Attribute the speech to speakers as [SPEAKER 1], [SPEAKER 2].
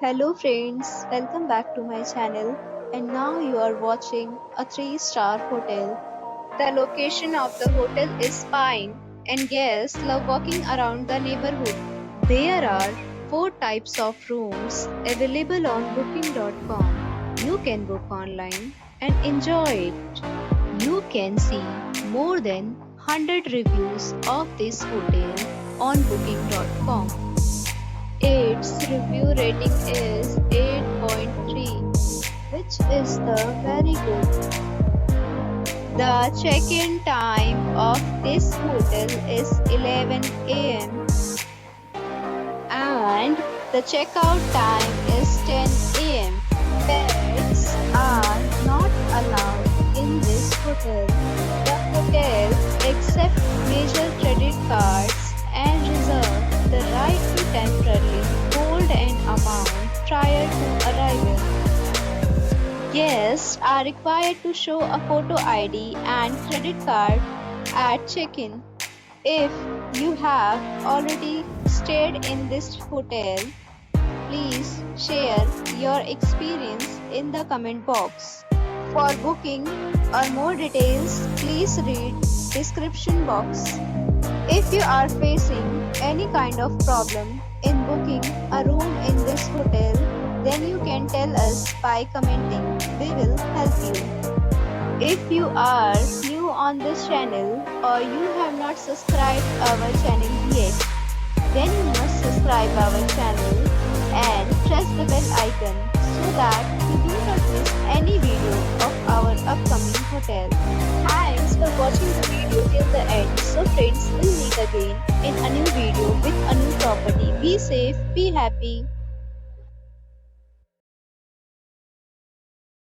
[SPEAKER 1] Hello friends, welcome back to my channel and now you are watching a 3-star hotel. The location of the hotel is fine and guests love walking around the neighborhood. There are 4 types of rooms available on booking.com. You can book online and enjoy it. You can see more than 100 reviews of this hotel on booking.com. Its review rating is 8.3, which is the very good. The check-in time of this hotel is 11 a.m. and the checkout time is 10 a.m. Pets are not allowed in this hotel. The hotel accepts major credit cards and reserves the right to temporarily hold an amount prior to arrival. Guests are required to show a photo ID and credit card at check-in. If you have already stayed in this hotel, please share your experience in the comment box. For booking or more details, please read description box. If you are facing any kind of problem in booking a room in this hotel, then you can tell us by commenting. We will help you. If you are new on this channel or you have not subscribed our channel yet, then you must subscribe our channel and press the bell icon so that you do not miss any video of our upcoming hotel. Thanks for watching the video till the end. So friends, we'll meet again in a new video with a new property. Be safe, be happy.